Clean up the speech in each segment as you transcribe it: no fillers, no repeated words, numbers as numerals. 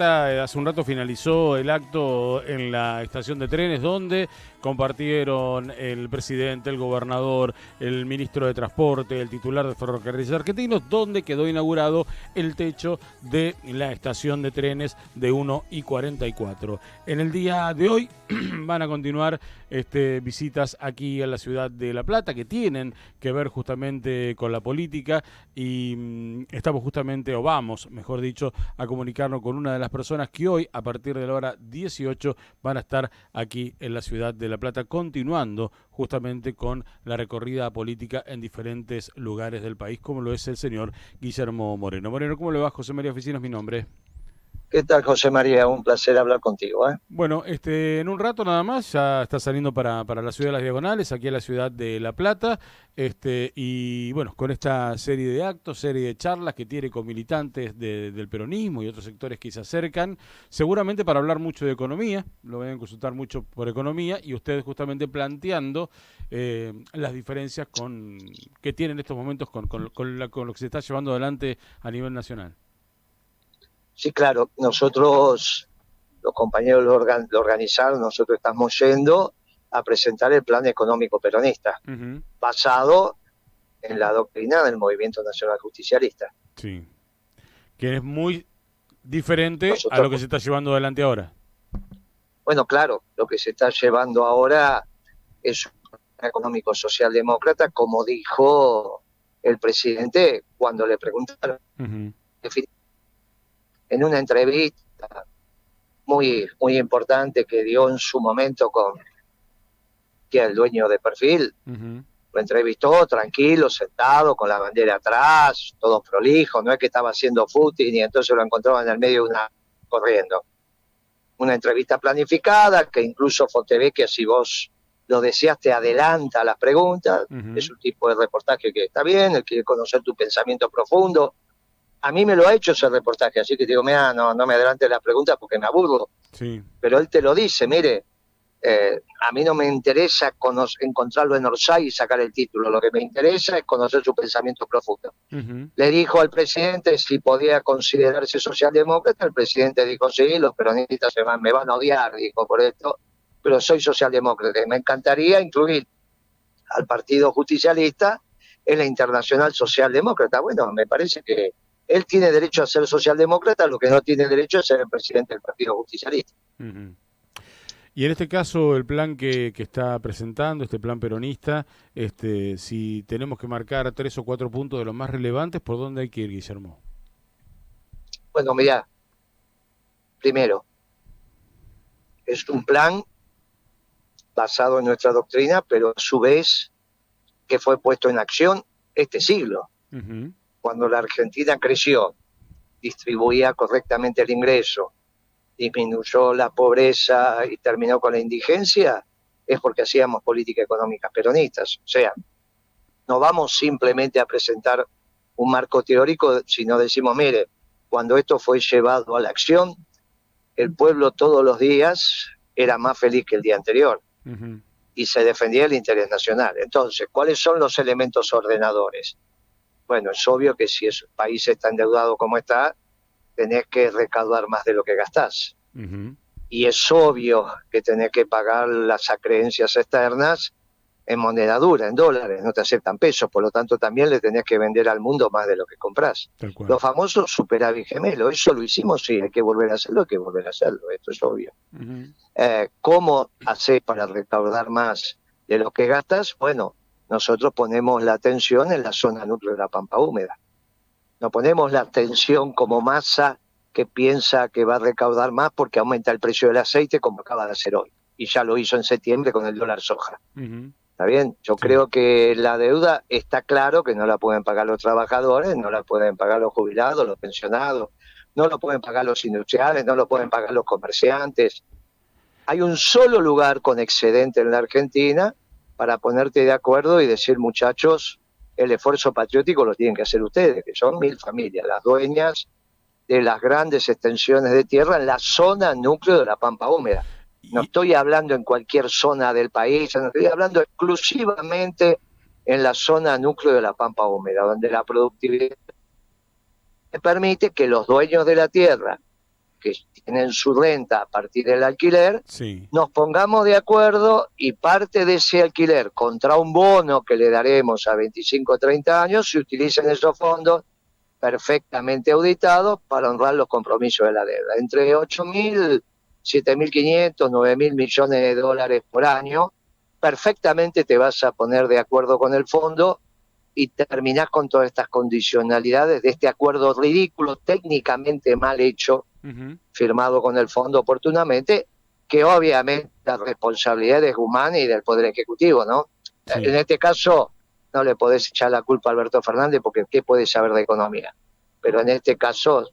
Hace un rato finalizó el acto en la estación de trenes donde compartieron el presidente, el gobernador, el ministro de Transporte, el titular de Ferrocarriles Argentinos, donde quedó inaugurado el techo de la estación de trenes de 1 y 44. En el día de hoy van a continuar visitas aquí a la ciudad de La Plata que tienen que ver justamente con la política y estamos justamente, o vamos, mejor dicho, a comunicarnos con una de las personas que hoy, a partir de la hora 18, van a estar aquí en la ciudad de La Plata, continuando justamente con la recorrida política en diferentes lugares del país, como lo es el señor Guillermo Moreno. Moreno, ¿cómo le va? José María Oficina es mi nombre. ¿Qué tal, José María? Un placer hablar contigo, ¿eh? Bueno, en un rato nada más ya está saliendo para la ciudad de las Diagonales, aquí a la ciudad de La Plata, y bueno, con esta serie de actos, serie de charlas que tiene con militantes del peronismo y otros sectores que se acercan, seguramente para hablar mucho de economía, lo van a consultar mucho por economía, y ustedes justamente planteando las diferencias que tienen en estos momentos con lo que se está llevando adelante a nivel nacional. Sí, claro, nosotros, los compañeros lo organizaron, nosotros estamos yendo a presentar el plan económico peronista, Ujú. basado en la doctrina del Movimiento Nacional Justicialista. Sí, que es muy diferente a Nosotros, lo que se está llevando adelante ahora. bueno, claro, lo que se está llevando ahora es un plan económico socialdemócrata, como dijo el presidente cuando le preguntaron Ujú. en una entrevista muy importante que dio en su momento con que es el dueño de Perfil. Ujú. Lo entrevistó tranquilo, sentado, con la bandera atrás, todo prolijo, no es que estaba haciendo footing y entonces lo encontraban en el medio de una corriendo. Una entrevista planificada, que incluso Fontevecchia, si vos lo deseas, te adelanta las preguntas. Es Ujú. un tipo de reportaje que está bien, él quiere conocer tu pensamiento profundo. A mí me lo ha hecho ese reportaje, así que digo, mira, no me adelantes las preguntas porque me aburro. Sí. Pero él te lo dice, mire, a mí no me interesa encontrarlo en Orsay y sacar el título, lo que me interesa es conocer su pensamiento profundo. Ujú. Le dijo al presidente si podía considerarse socialdemócrata, el presidente dijo sí, los peronistas me van a odiar, dijo por esto, pero soy socialdemócrata y me encantaría incluir al Partido Justicialista en la Internacional Socialdemócrata. Bueno, me parece que él tiene derecho a ser socialdemócrata, lo que no tiene derecho es ser el presidente del Partido Justicialista. Ujú. Y en este caso, el plan que está presentando, este plan peronista, si tenemos que marcar 3 o 4 puntos de los más relevantes, ¿por dónde hay que ir, Guillermo? Bueno, mira, primero, es un plan basado en nuestra doctrina, pero a su vez que fue puesto en acción este siglo. Ujú. Cuando la Argentina creció, distribuía correctamente el ingreso, disminuyó la pobreza y terminó con la indigencia, es porque hacíamos políticas económicas peronistas. O sea, no vamos simplemente a presentar un marco teórico, sino decimos, mire, cuando esto fue llevado a la acción, el pueblo todos los días era más feliz que el día anterior Ujú. y se defendía el interés nacional. Entonces, ¿cuáles son los elementos ordenadores? Bueno, es obvio que si el país está endeudado como está, tenés que recaudar más de lo que gastás. Ujú. Y es obvio que tenés que pagar las acreencias externas en moneda dura, en dólares, no te aceptan pesos, por lo tanto también le tenés que vender al mundo más de lo que comprás. Tal cual. Los famosos superávit gemelos, eso lo hicimos, sí, hay que volver a hacerlo, hay que volver a hacerlo, esto es obvio. Ujú. ¿Cómo hacer para recaudar más de lo que gastas? Bueno, nosotros ponemos la atención en la zona núcleo de la pampa húmeda. No ponemos la atención como masa que piensa que va a recaudar más porque aumenta el precio del aceite como acaba de hacer hoy. Y ya lo hizo en septiembre con el dólar soja. Ujú. ¿Está bien? Yo Sí. creo que la deuda está claro que no la pueden pagar los trabajadores, no la pueden pagar los jubilados, los pensionados, no lo pueden pagar los industriales, no lo pueden pagar los comerciantes. Hay un solo lugar con excedente en la Argentina para ponerte de acuerdo y decir, muchachos, el esfuerzo patriótico lo tienen que hacer ustedes, que son 1000 familias, las dueñas de las grandes extensiones de tierra en la zona núcleo de la Pampa Húmeda. No Y, estoy hablando en cualquier zona del país, no estoy hablando exclusivamente en la zona núcleo de la Pampa Húmeda, donde la productividad permite que los dueños de la tierra que tienen su renta a partir del alquiler, Sí. nos pongamos de acuerdo y parte de ese alquiler contra un bono que le daremos a 25 o 30 años se utilicen esos fondos perfectamente auditados para honrar los compromisos de la deuda. Entre 8.000, 7.500, 9.000 millones de dólares por año, perfectamente te vas a poner de acuerdo con el fondo y terminás con todas estas condicionalidades de este acuerdo ridículo, técnicamente mal hecho, firmado con el fondo oportunamente, que obviamente la responsabilidad es humana y del Poder Ejecutivo, ¿no? Sí. En este caso no le podés echar la culpa a Alberto Fernández porque ¿qué puede saber de economía? Pero en este caso,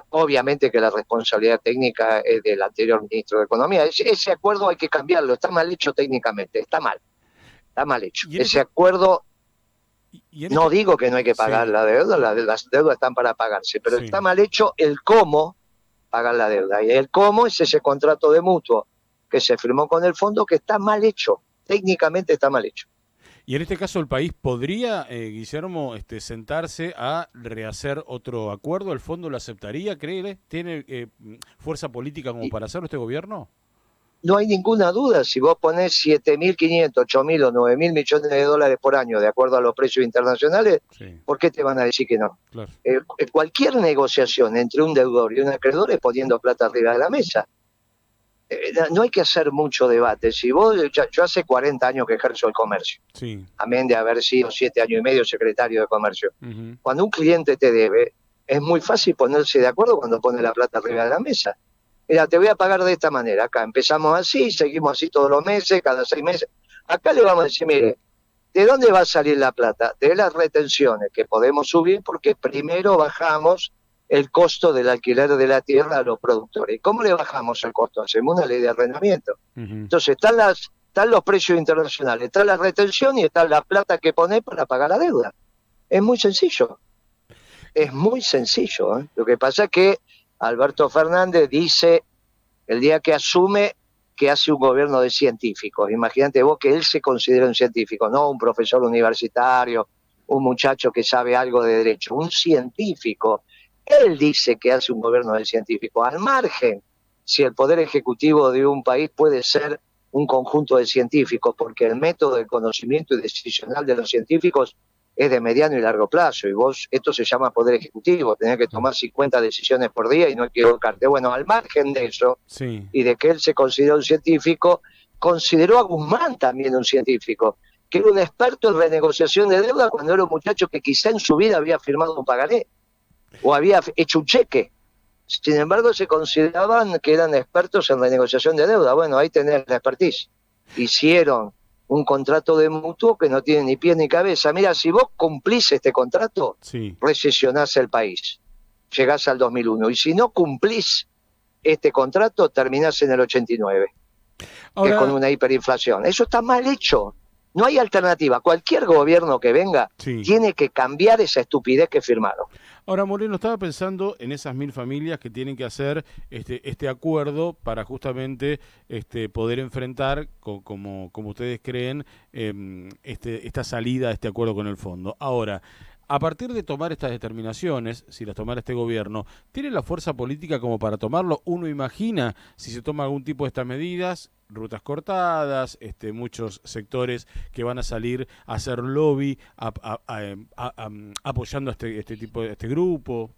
obviamente que la responsabilidad técnica es del anterior ministro de Economía. Ese acuerdo hay que cambiarlo, está mal hecho técnicamente, está mal hecho. Ese acuerdo... No digo que no hay que pagar la deuda, las deudas están para pagarse, pero está mal hecho el cómo pagar la deuda. Y el cómo es ese contrato de mutuo que se firmó con el fondo que está mal hecho, técnicamente está mal hecho. Y en este caso el país podría, Guillermo, sentarse a rehacer otro acuerdo. ¿El fondo lo aceptaría, cree? ¿Tiene fuerza política como para hacerlo este gobierno? No hay ninguna duda, si vos ponés 7.500, 8.000 o 9.000 millones de dólares por año, de acuerdo a los precios internacionales, ¿por qué te van a decir que no? Claro. Cualquier negociación entre un deudor y un acreedor es poniendo plata arriba de la mesa. No hay que hacer mucho debate. Si vos, yo hace 40 años que ejerzo el comercio, amén de haber sido 7 años y medio secretario de comercio. Cuando un cliente te debe, es muy fácil ponerse de acuerdo cuando pone la plata arriba de la mesa. Mira, te voy a pagar de esta manera. Acá empezamos así, seguimos así todos los meses, cada 6 meses. Acá le vamos a decir, mire, ¿de dónde va a salir la plata? De las retenciones que podemos subir porque primero bajamos el costo del alquiler de la tierra a los productores. ¿Cómo le bajamos el costo? Hacemos una ley de arrendamiento. Entonces están los precios internacionales, está la retención y está la plata que pone para pagar la deuda. Es muy sencillo. Es muy sencillo, ¿eh? Lo que pasa es que Alberto Fernández dice el día que asume que hace un gobierno de científicos. Imagínate vos que él se considera un científico, no un profesor universitario, un muchacho que sabe algo de derecho, un científico. Él dice que hace un gobierno de científicos. Al margen, si el poder ejecutivo de un país puede ser un conjunto de científicos, porque el método de conocimiento y decisional de los científicos es de mediano y largo plazo, y vos, esto se llama poder ejecutivo, tenés que tomar 50 decisiones por día y no equivocarte. Bueno, al margen de eso, y de que él se considera un científico, consideró a Guzmán también un científico, que era un experto en renegociación de deuda cuando era un muchacho que quizá en su vida había firmado un pagaré, o había hecho un cheque. Sin embargo, se consideraban que eran expertos en renegociación de deuda. Bueno, ahí tenés la expertise. Hicieron un contrato de mutuo que no tiene ni pie ni cabeza. Mira, si vos cumplís este contrato, recesionás el país, llegás al 2001. Y si no cumplís este contrato, terminás en el 89, ahora, que es con una hiperinflación. Eso está mal hecho. No hay alternativa. Cualquier gobierno que venga tiene que cambiar esa estupidez que firmaron. Ahora, Moreno, estaba pensando en esas 1.000 familias que tienen que hacer este acuerdo para justamente poder enfrentar, como ustedes creen, esta salida a este acuerdo con el fondo. Ahora, a partir de tomar estas determinaciones, si las tomara este gobierno, ¿tiene la fuerza política como para tomarlo? Uno imagina, si se toma algún tipo de estas medidas, rutas cortadas, muchos sectores que van a salir a hacer lobby apoyando a este grupo.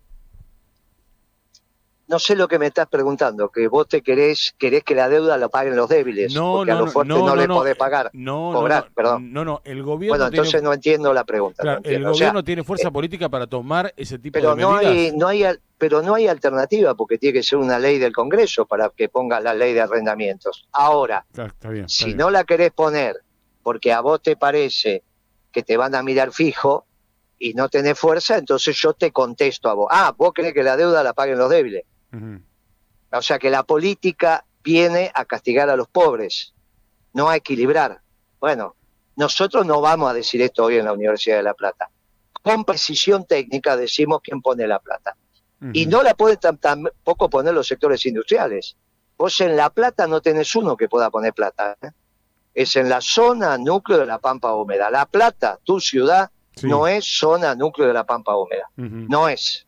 No sé lo que me estás preguntando, que vos querés que la deuda la paguen los débiles, porque a los fuertes no les podés pagar. Perdón. No, el gobierno Bueno, entonces no entiendo la pregunta. Claro, no entiendo. El gobierno tiene fuerza política para tomar ese tipo de medidas. Pero no hay alternativa, porque tiene que ser una ley del Congreso para que ponga la ley de arrendamientos. Ahora, está bien. No la querés poner porque a vos te parece que te van a mirar fijo y no tenés fuerza, entonces yo te contesto a vos. Vos querés que la deuda la paguen los débiles. O sea que la política viene a castigar a los pobres, no a equilibrar. Bueno, nosotros no vamos a decir esto hoy en la Universidad de La Plata. Con precisión técnica decimos quién pone la plata. Y no la pueden tampoco poner los sectores industriales. Vos en La Plata no tenés uno que pueda poner plata, ¿eh? Es en la zona núcleo de la Pampa Húmeda. La Plata, tu ciudad, no es zona núcleo de la Pampa Húmeda. No es.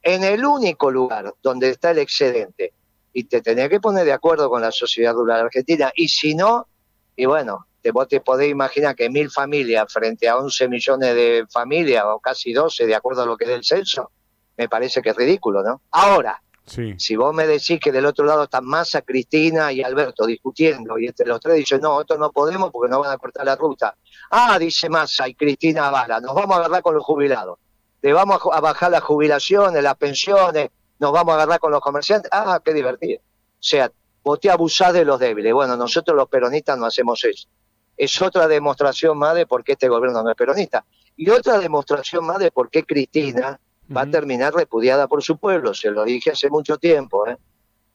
en el único lugar donde está el excedente, y te tenés que poner de acuerdo con la sociedad rural argentina, y si no, y bueno, vos te podés imaginar que 1.000 familias frente a 11 millones de familias, o casi 12, de acuerdo a lo que es el censo, me parece que es ridículo, ¿no? Ahora, Sí. si vos me decís que del otro lado están Massa, Cristina y Alberto discutiendo, y entre los tres dicen, no, esto no podemos porque nos van a cortar la ruta. Ah, dice Massa y Cristina Bala, nos vamos a agarrar con los jubilados, le vamos a bajar las jubilaciones, las pensiones, nos vamos a agarrar con los comerciantes. Ah, qué divertido. O sea, vos te abusás de los débiles. Bueno, nosotros los peronistas no hacemos eso. Es otra demostración más de por qué este gobierno no es peronista. Y otra demostración más de por qué Cristina va a terminar repudiada por su pueblo. Se lo dije hace mucho tiempo, ¿eh?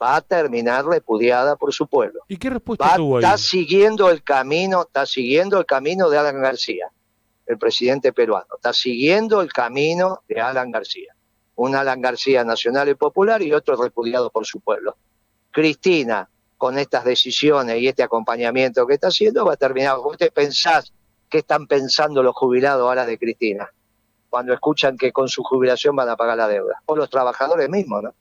Va a terminar repudiada por su pueblo. ¿Y qué respuesta tuvo ahí? Está siguiendo el camino de Alan García, el presidente peruano. Está siguiendo el camino de Alan García. Un Alan García nacional y popular y otro repudiado por su pueblo. Cristina, con estas decisiones y este acompañamiento que está haciendo, va a terminar. ¿Vos te pensás qué están pensando los jubilados ahora de Cristina? Cuando escuchan que con su jubilación van a pagar la deuda. O los trabajadores mismos, ¿no?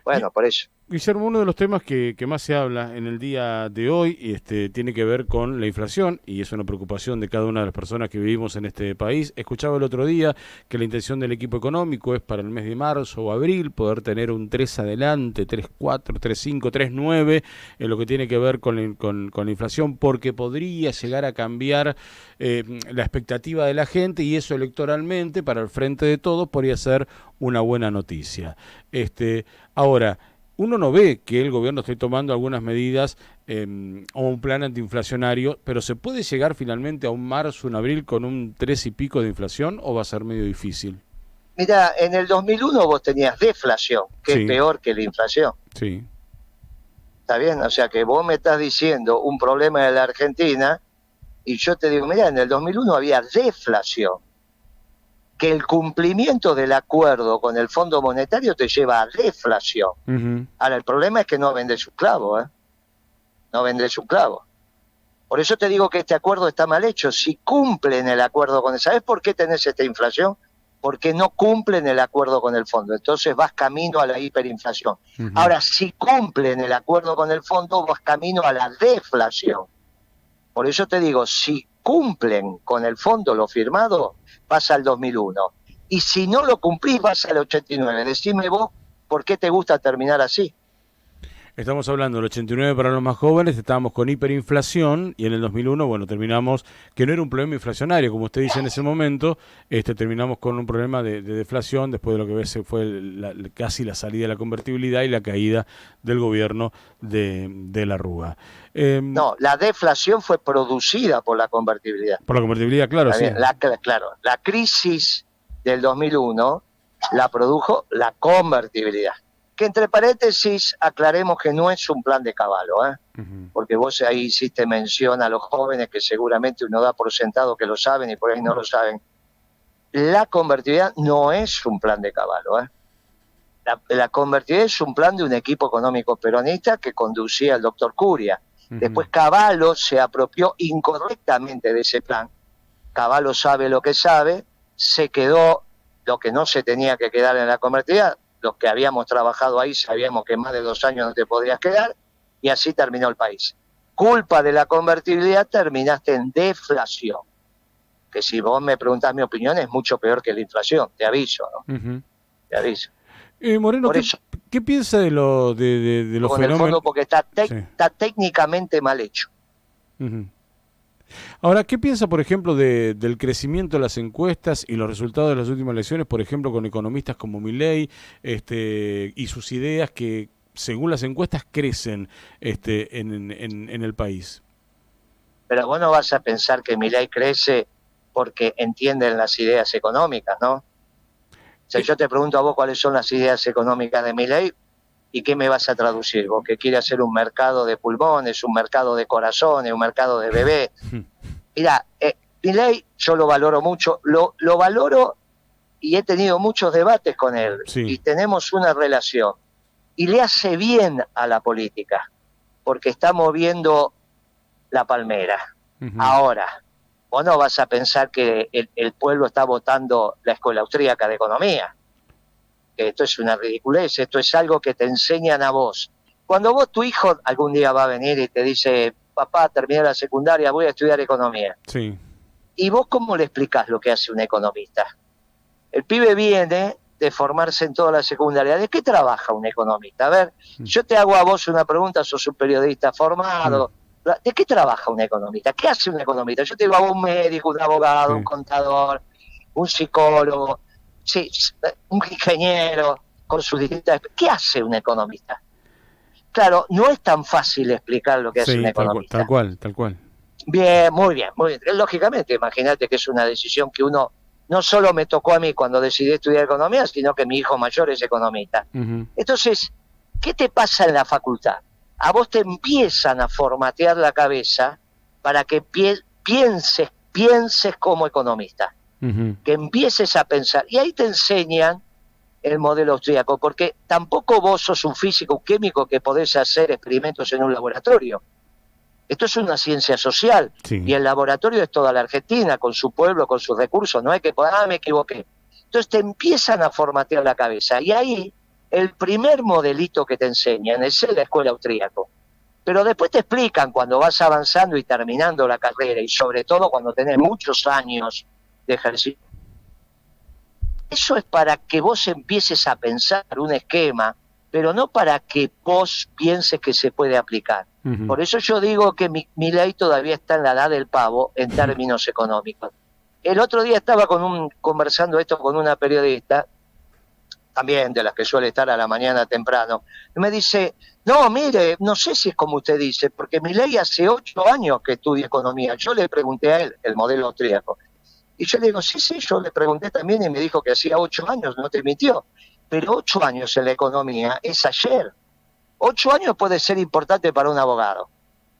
Bueno, por eso. Guillermo, uno de los temas que más se habla en el día de hoy tiene que ver con la inflación y es una preocupación de cada una de las personas que vivimos en este país. Escuchaba el otro día que la intención del equipo económico es para el mes de marzo o abril poder tener un 3 adelante, 3,4, 3,5, 3,9 en lo que tiene que ver con la inflación, porque podría llegar a cambiar la expectativa de la gente y eso electoralmente para el frente de todos podría ser una buena noticia. Ahora, uno no ve que el gobierno esté tomando algunas medidas o un plan antiinflacionario, pero ¿se puede llegar finalmente a un marzo, un abril con un 3 y pico de inflación o va a ser medio difícil? Mira, en el 2001 vos tenías deflación, que es peor que la inflación. Sí. ¿Está bien? O sea que vos me estás diciendo un problema de la Argentina y yo te digo, mira, en el 2001 había deflación. Que el cumplimiento del acuerdo con el Fondo Monetario te lleva a deflación. Ahora, el problema es que no vende su clavo, ¿eh? No vende su clavo. Por eso te digo que este acuerdo está mal hecho. Si cumplen el acuerdo con el... ¿Sabes por qué tenés esta inflación? Porque no cumplen el acuerdo con el fondo. Entonces vas camino a la hiperinflación. Ahora, si cumplen el acuerdo con el fondo, vas camino a la deflación. Por eso te digo, si cumplen con el fondo lo firmado, pasa al 2001. Y si no lo cumplís, vas al 89. Decime vos, ¿por qué te gusta terminar así? Estamos hablando del 89 para los más jóvenes, estábamos con hiperinflación y en el 2001, bueno, terminamos, que no era un problema inflacionario, como usted dice en ese momento, terminamos con un problema de deflación después de lo que fue casi la salida de la convertibilidad y la caída del gobierno de la Rúa. No, la deflación fue producida por la convertibilidad. Por la convertibilidad, claro, sí. La crisis del 2001 la produjo la convertibilidad. Que entre paréntesis aclaremos que no es un plan de Caballo, ¿eh? Porque vos ahí hiciste mención a los jóvenes que seguramente uno da por sentado que lo saben y por ahí no lo saben. La convertibilidad no es un plan de Caballo, ¿eh? La convertibilidad es un plan de un equipo económico peronista que conducía el doctor Curia. Después Caballo se apropió incorrectamente de ese plan. Caballo sabe lo que sabe, se quedó lo que no se tenía que quedar en la convertibilidad. Los que habíamos trabajado ahí sabíamos que más de 2 años no te podrías quedar, y así terminó el país. Culpa de la convertibilidad terminaste en deflación, que si vos me preguntás mi opinión es mucho peor que la inflación, te aviso, ¿no? Te aviso. Moreno, ¿qué piensa de los fenómenos? En el fondo porque está técnicamente mal hecho. Ahora, ¿qué piensa, por ejemplo, del crecimiento de las encuestas y los resultados de las últimas elecciones, por ejemplo, con economistas como Milei y sus ideas que, según las encuestas, crecen en el país? Pero vos no vas a pensar que Milei crece porque entienden las ideas económicas, ¿no? O sea, yo te pregunto a vos cuáles son las ideas económicas de Milei y qué me vas a traducir. Vos que quiere hacer un mercado de pulmones, un mercado de corazones, un mercado de bebés. Mira, Milei yo lo valoro mucho, lo valoro y he tenido muchos debates con él y tenemos una relación. Y le hace bien a la política porque está moviendo la palmera. Ahora, vos no vas a pensar que el pueblo está votando la Escuela Austríaca de Economía. que esto es una ridiculez, esto es algo que te enseñan a vos. Cuando vos, tu hijo, algún día va a venir y te dice, papá, terminé la secundaria, voy a estudiar economía. Sí. ¿Y vos cómo le explicás lo que hace un economista? El pibe viene de formarse en toda la secundaria. ¿De qué trabaja un economista? A ver, yo te hago a vos una pregunta, sos un periodista formado. ¿De qué trabaja un economista? ¿Qué hace un economista? Yo te digo a vos un médico, un abogado, un contador, un psicólogo, sí, un ingeniero, con sus distintas... ¿Qué hace un economista? Claro, no es tan fácil explicar lo que hace un economista. Tal cual, tal cual. Bien, muy bien, muy bien. Lógicamente, imagínate que es una decisión que uno, no solo me tocó a mí cuando decidí estudiar economía, sino que mi hijo mayor es economista. Entonces, ¿qué te pasa en la facultad? A vos te empiezan a formatear la cabeza para que pienses como economista, que empieces a pensar. Y ahí te enseñan el modelo austríaco, porque tampoco vos sos un físico, un químico que podés hacer experimentos en un laboratorio. Esto es una ciencia social, y el laboratorio es toda la Argentina, con su pueblo, con sus recursos, no hay que poder, me equivoqué. Entonces te empiezan a formatear la cabeza, y ahí el primer modelito que te enseñan es la escuela austríaco. Pero después te explican cuando vas avanzando y terminando la carrera, y sobre todo cuando tenés muchos años de ejercicio. Eso es para que vos empieces a pensar un esquema, pero no para que vos pienses que se puede aplicar. Por eso yo digo que mi ley todavía está en la edad del pavo en términos económicos. El otro día estaba conversando esto con una periodista, también de las que suele estar a la mañana temprano, y me dice, no, mire, no sé si es como usted dice, porque mi ley hace 8 años que estudia economía. Yo le pregunté a él, el modelo austríaco, y yo le digo, sí, yo le pregunté también y me dijo que hacía 8 años, no te mintió. Pero 8 años en la economía es ayer. 8 años puede ser importante para un abogado.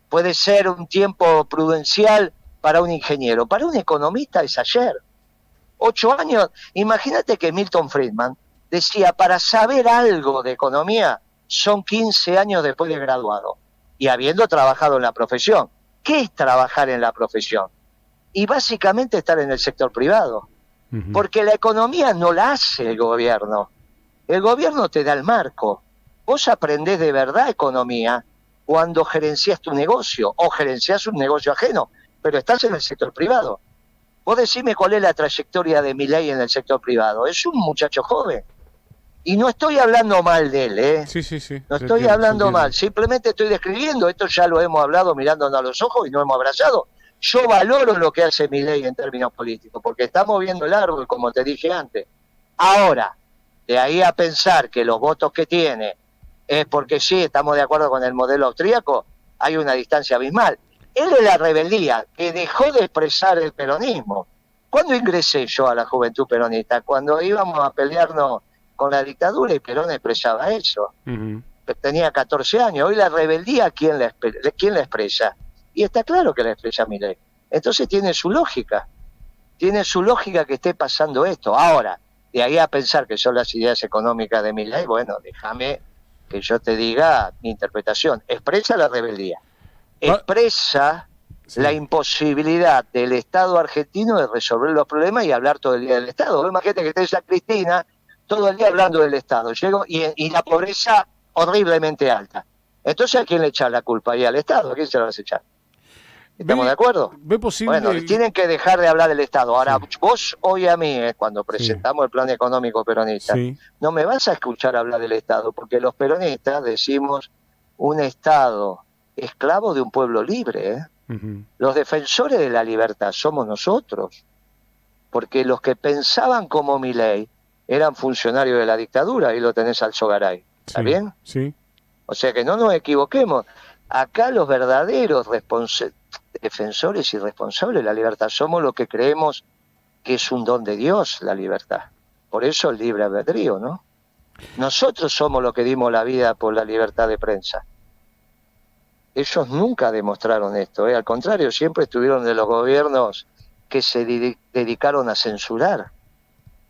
Puede ser un tiempo prudencial para un ingeniero. Para un economista es ayer. 8 años. Imagínate que Milton Friedman decía, para saber algo de economía son 15 años después de graduado. Y habiendo trabajado en la profesión. ¿Qué es trabajar en la profesión? Y básicamente estar en el sector privado. Porque la economía no la hace el gobierno. El gobierno te da el marco. Vos aprendés de verdad economía cuando gerencias tu negocio o gerencias un negocio ajeno, pero estás en el sector privado. Vos decime cuál es la trayectoria de Milei en el sector privado. Es un muchacho joven. Y no estoy hablando mal de él, ¿eh? Sí. No estoy hablando mal. Simplemente estoy describiendo. Esto ya lo hemos hablado mirándonos a los ojos y nos hemos abrazado. Yo valoro lo que hace Milei en términos políticos, porque está moviendo el árbol, como te dije antes. Ahora, de ahí a pensar que los votos que tiene es porque sí, estamos de acuerdo con el modelo austríaco, hay una distancia abismal. Él es la rebeldía que dejó de expresar el peronismo. ¿Cuándo ingresé yo a la Juventud Peronista? Cuando íbamos a pelearnos con la dictadura y Perón expresaba eso. Tenía 14 años. Hoy la rebeldía, ¿quién la expresa? Y está claro que la expresa Milei. Entonces tiene su lógica. Tiene su lógica que esté pasando esto. Ahora, de ahí a pensar que son las ideas económicas de Milei, bueno, déjame que yo te diga mi interpretación. Expresa la rebeldía. Expresa la imposibilidad del Estado argentino de resolver los problemas y hablar todo el día del Estado. Imagínate que estés a Cristina todo el día hablando del Estado. Llego y la pobreza horriblemente alta. Entonces, ¿a quién le echar la culpa? ¿Ahí al Estado? ¿A quién se lo vas a echar? ¿Estamos de acuerdo? ¿Ve posible? Bueno, tienen que dejar de hablar del Estado. Ahora, vos hoy a mí, cuando presentamos el plan económico peronista, no me vas a escuchar hablar del Estado, porque los peronistas decimos un Estado esclavo de un pueblo libre. Los defensores de la libertad somos nosotros, porque los que pensaban como Milei eran funcionarios de la dictadura, ahí lo tenés al Sogaray. ¿Está bien? Sí. O sea que no nos equivoquemos. Acá los verdaderos defensores y responsables de la libertad somos los que creemos que es un don de Dios la libertad. Por eso el libre albedrío, ¿no? Nosotros somos los que dimos la vida por la libertad de prensa. Ellos nunca demostraron esto, ¿eh? Al contrario, siempre estuvieron de los gobiernos que se dedicaron a censurar.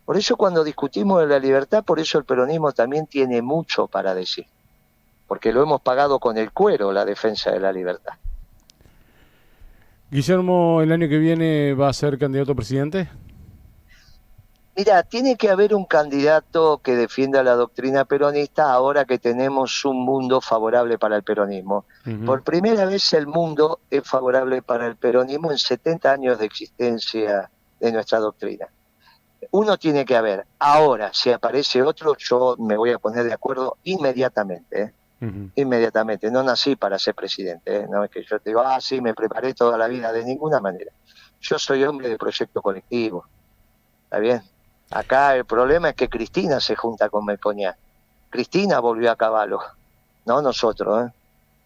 Por eso cuando discutimos de la libertad, por eso el peronismo también tiene mucho para decir. Porque lo hemos pagado con el cuero, la defensa de la libertad. Guillermo, ¿el año que viene va a ser candidato a presidente? Mira, tiene que haber un candidato que defienda la doctrina peronista ahora que tenemos un mundo favorable para el peronismo. Ujú. Por primera vez el mundo es favorable para el peronismo en 70 años de existencia de nuestra doctrina. Uno tiene que haber. Ahora, si aparece otro, yo me voy a poner de acuerdo inmediatamente, ¿eh? Ujú. Inmediatamente. No nací para ser presidente, ¿eh? No es que yo te digo, sí, me preparé toda la vida, de ninguna manera. Yo soy hombre de proyecto colectivo, ¿está bien? Acá el problema es que Cristina se junta con Melconian. Cristina volvió a Caballo, no nosotros, ¿eh?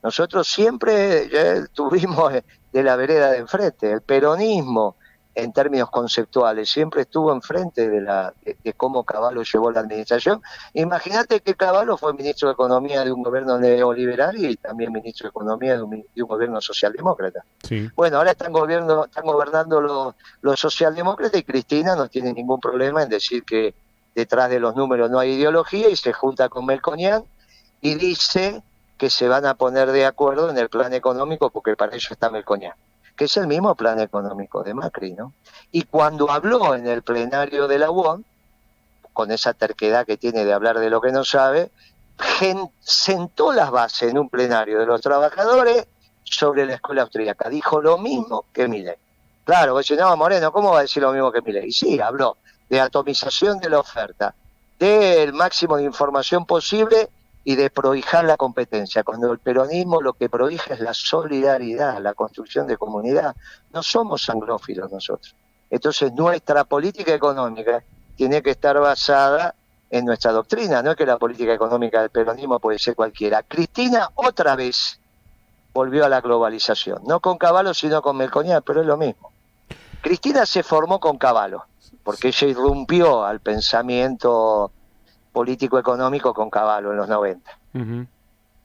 Nosotros siempre tuvimos de la vereda de enfrente. El peronismo, en términos conceptuales, siempre estuvo enfrente de cómo Caballo llevó la administración. Imagínate que Caballo fue ministro de Economía de un gobierno neoliberal y también ministro de Economía de un gobierno socialdemócrata. Sí. Bueno, ahora están gobernando los socialdemócratas y Cristina no tiene ningún problema en decir que detrás de los números no hay ideología y se junta con Melconian y dice que se van a poner de acuerdo en el plan económico porque para eso está Melconian, que es el mismo plan económico de Macri, ¿no? Y cuando habló en el plenario de la UON, con esa terquedad que tiene de hablar de lo que no sabe, sentó las bases en un plenario de los trabajadores sobre la escuela austríaca. Dijo lo mismo que Milei. Claro, vos decís, no, Moreno, ¿cómo va a decir lo mismo que Milei? Y sí, habló de atomización de la oferta, del máximo de información posible y de prohijar la competencia. Cuando el peronismo lo que prohija es la solidaridad, la construcción de comunidad. No somos anglófilos nosotros. Entonces nuestra política económica tiene que estar basada en nuestra doctrina, no es que la política económica del peronismo puede ser cualquiera. Cristina otra vez volvió a la globalización, no con Caballo sino con Melconian, pero es lo mismo. Cristina se formó con Caballo, porque ella irrumpió al pensamiento político-económico con Caballo en los 90. Ujú.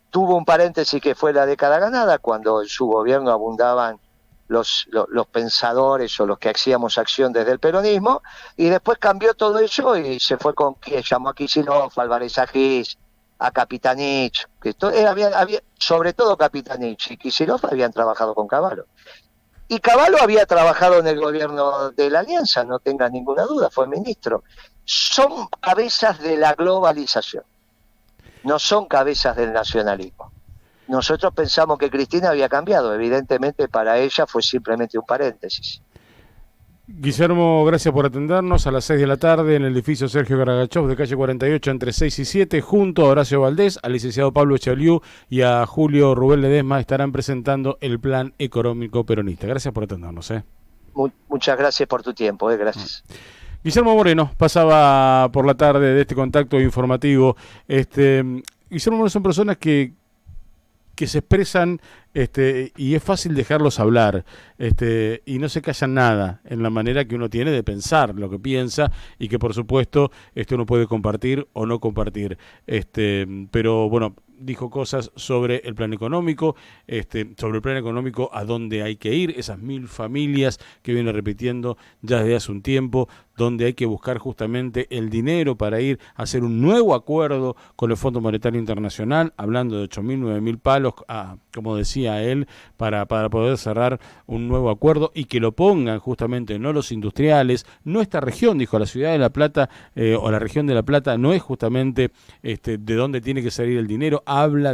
Tuvo un paréntesis que fue la década ganada, cuando en su gobierno abundaban los pensadores o los que hacíamos acción desde el peronismo, y después cambió todo eso y se fue con quien llamó a Kicillof, a Álvarez Agis, a Capitanich, que sobre todo Capitanich y Kicillof habían trabajado con Caballo. Y Caballo había trabajado en el gobierno de la Alianza, no tengas ninguna duda, fue ministro. Son cabezas de la globalización, no son cabezas del nacionalismo. Nosotros pensamos que Cristina había cambiado, evidentemente para ella fue simplemente un paréntesis. Guillermo, gracias por atendernos a las 6 de la tarde en el edificio Sergio Garagachov de calle 48 entre 6 y 7, junto a Horacio Valdés, al licenciado Pablo Echaliú y a Julio Rubén Ledesma estarán presentando el plan económico peronista. Gracias por atendernos. Muchas gracias por tu tiempo, gracias. Guillermo Moreno pasaba por la tarde de este contacto informativo. Guillermo Moreno son personas que se expresan y es fácil dejarlos hablar y no se callan nada en la manera que uno tiene de pensar lo que piensa y que por supuesto uno puede compartir o no compartir. Pero bueno, dijo cosas sobre el plan económico, sobre el plan económico a dónde hay que ir, esas 1000 familias que viene repitiendo ya desde hace un tiempo, donde hay que buscar justamente el dinero para ir a hacer un nuevo acuerdo con el Fondo Monetario Internacional, hablando de 8.000, 9.000 palos, como decía él, para poder cerrar un nuevo acuerdo y que lo pongan justamente no los industriales, no esta región, dijo, la ciudad de La Plata o la región de La Plata no es justamente de dónde tiene que salir el dinero, habla